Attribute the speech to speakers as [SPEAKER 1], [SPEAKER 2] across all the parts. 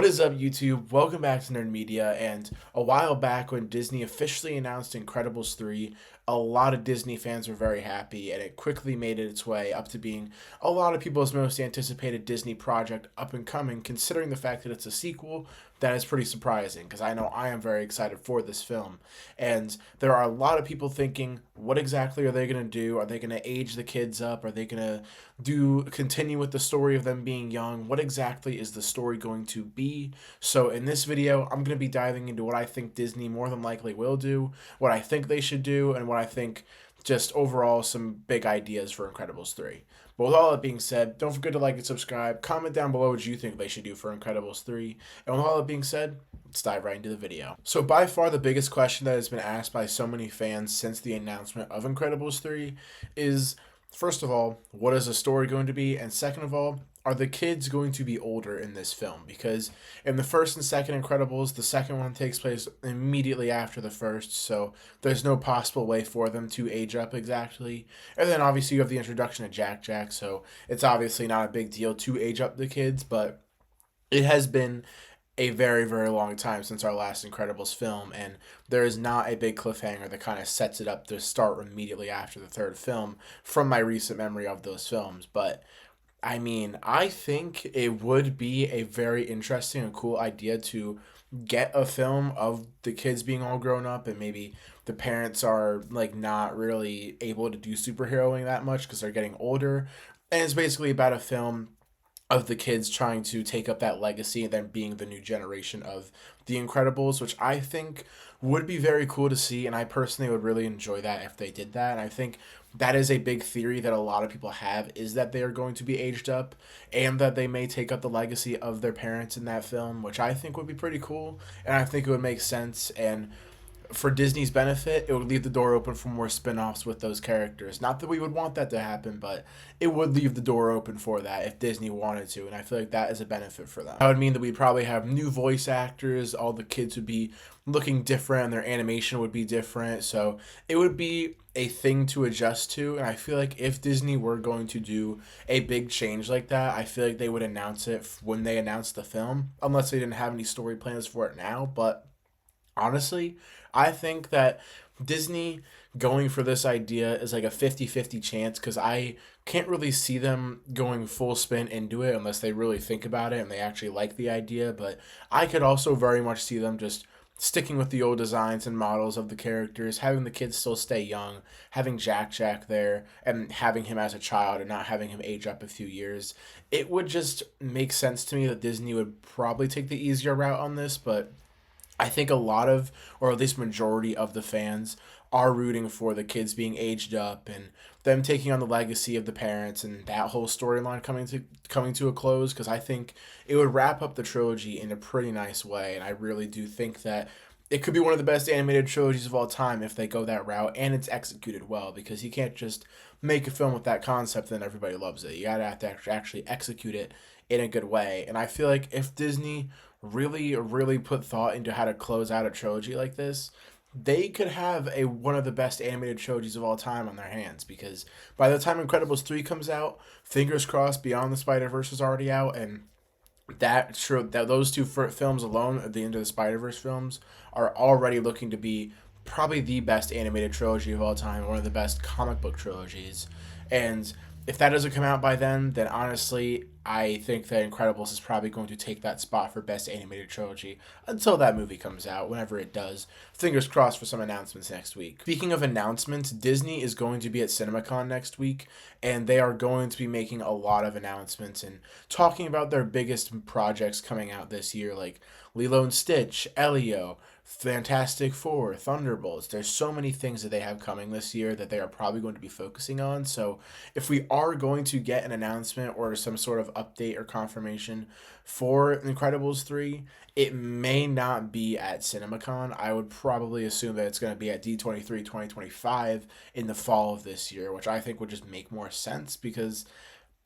[SPEAKER 1] What is up, YouTube? Welcome back to Nerd Media. And a while back, when Disney officially announced Incredibles 3, a lot of Disney fans were very happy, and it quickly made its way up to being a lot of people's most anticipated Disney project up and coming, considering the fact that it's a sequel. That is pretty surprising because I know I am very excited for this film. And there are a lot of people thinking, what exactly are they going to do? Are they going to age the kids up? Are they going to continue with the story of them being young? What exactly is the story going to be? So in this video, I'm going to be diving into what I think Disney more than likely will do, what I think they should do, and what I think just overall some big ideas for Incredibles 3. But with all that being said, don't forget to like and subscribe. Comment down below what you think they should do for Incredibles 3. And with all that being said, let's dive right into the video. So by far the biggest question that has been asked by so many fans since the announcement of Incredibles 3 is, first of all, what is the story going to be? And second of all, are the kids going to be older in this film? Because in the first and second Incredibles, the second one takes place immediately after the first, so there's no possible way for them to age up exactly. And then obviously you have the introduction of Jack Jack, so it's obviously not a big deal to age up the kids, but it has been a very, very long time since our last Incredibles film, and there is not a big cliffhanger that kind of sets it up to start immediately after the third film from my recent memory of those films. But I mean, I think it would be a very interesting and cool idea to get a film of the kids being all grown up and maybe the parents are like not really able to do superheroing that much because they're getting older. And it's basically about a film of the kids trying to take up that legacy and then being the new generation of the Incredibles, which I think would be very cool to see. And I personally would really enjoy that if they did that. And I think that is a big theory that a lot of people have, is that they are going to be aged up and that they may take up the legacy of their parents in that film, which I think would be pretty cool. And I think it would make sense. And for Disney's benefit, it would leave the door open for more spin-offs with those characters. Not that we would want that to happen, but it would leave the door open for that if Disney wanted to, and I feel like that is a benefit for them. That would mean that we'd probably have new voice actors, all the kids would be looking different, and their animation would be different, so it would be a thing to adjust to, and I feel like if Disney were going to do a big change like that, I feel like they would announce it when they announced the film, unless they didn't have any story plans for it now, but honestly, I think that Disney going for this idea is like a 50-50 chance because I can't really see them going full spin into it unless they really think about it and they actually like the idea. But I could also very much see them just sticking with the old designs and models of the characters, having the kids still stay young, having Jack Jack there, and having him as a child and not having him age up a few years. It would just make sense to me that Disney would probably take the easier route on this, but I think a lot of, or at least majority of the fans are rooting for the kids being aged up and them taking on the legacy of the parents and that whole storyline coming to a close because I think it would wrap up the trilogy in a pretty nice way, and I really do think that it could be one of the best animated trilogies of all time if they go that route and it's executed well, because you can't just make a film with that concept and everybody loves it. You gotta have to actually execute it in a good way. And I feel like if Disney really put thought into how to close out a trilogy like this, they could have a one of the best animated trilogies of all time on their hands, because by the time Incredibles 3 comes out, fingers crossed Beyond the Spider-Verse is already out, and that those two films alone at the end of the Spider-Verse films are already looking to be probably the best animated trilogy of all time, one of the best comic book trilogies. And if that doesn't come out by then honestly, I think that Incredibles is probably going to take that spot for best animated trilogy until that movie comes out, whenever it does. Fingers crossed for some announcements next week. Speaking of announcements, Disney is going to be at CinemaCon next week, and they are going to be making a lot of announcements and talking about their biggest projects coming out this year, like Lilo and Stitch, Elio, Fantastic Four, Thunderbolts. There's so many things that they have coming this year that they are probably going to be focusing on. So if we are going to get an announcement or some sort of update or confirmation for Incredibles 3, it may not be at CinemaCon. I would probably assume that it's going to be at D23 2025 in the fall of this year, which I think would just make more sense because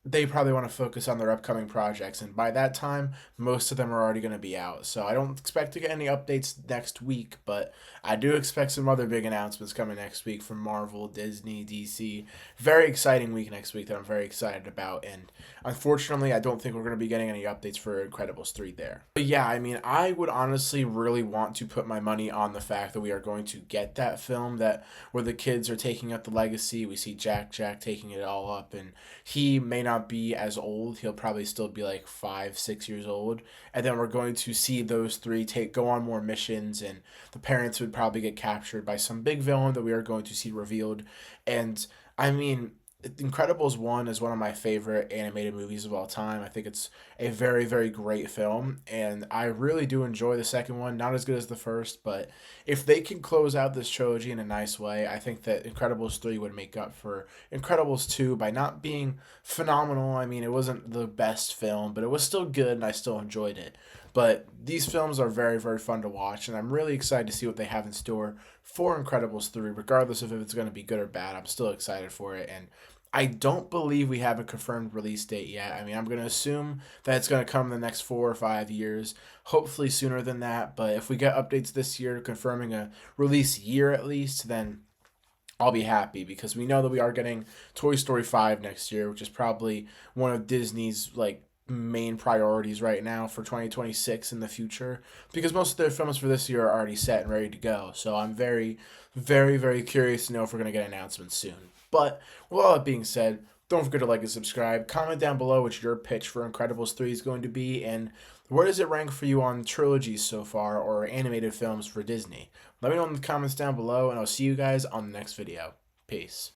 [SPEAKER 1] they probably want to focus on their upcoming projects, and by that time most of them are already going to be out. So I don't expect to get any updates next week, but I do expect some other big announcements coming next week from Marvel, Disney, DC. Very exciting week next week that I'm very excited about, and unfortunately I don't think we're going to be getting any updates for Incredibles 3 there. But yeah, I mean, I would honestly really want to put my money on the fact that we are going to get that film, that where the kids are taking up the legacy. We see Jack taking it all up, and he may not be as old. He'll probably still be like 5, 6 years old. And then we're going to see those three take go on more missions, and the parents would probably get captured by some big villain that we are going to see revealed. And I mean, Incredibles 1 is one of my favorite animated movies of all time. I think it's a very, very great film, and I really do enjoy the second one. Not as good as the first, but if they can close out this trilogy in a nice way, I think that Incredibles 3 would make up for Incredibles 2 by not being phenomenal. I mean, it wasn't the best film, but it was still good, and I still enjoyed it. But these films are very, very fun to watch, and I'm really excited to see what they have in store for Incredibles 3, regardless of if it's going to be good or bad. I'm still excited for it, and I don't believe we have a confirmed release date yet. I mean, I'm going to assume that it's going to come in the next 4 or 5 years, hopefully sooner than that. But if we get updates this year confirming a release year at least, then I'll be happy, because we know that we are getting Toy Story 5 next year, which is probably one of Disney's like main priorities right now for 2026 in the future, because most of their films for this year are already set and ready to go. So I'm very, very, very curious to know if we're going to get announcements soon. But with all that being said, don't forget to like and subscribe. Comment down below what your pitch for Incredibles 3 is going to be, and where does it rank for you on trilogies so far or animated films for Disney? Let me know in the comments down below, and I'll see you guys on the next video. Peace.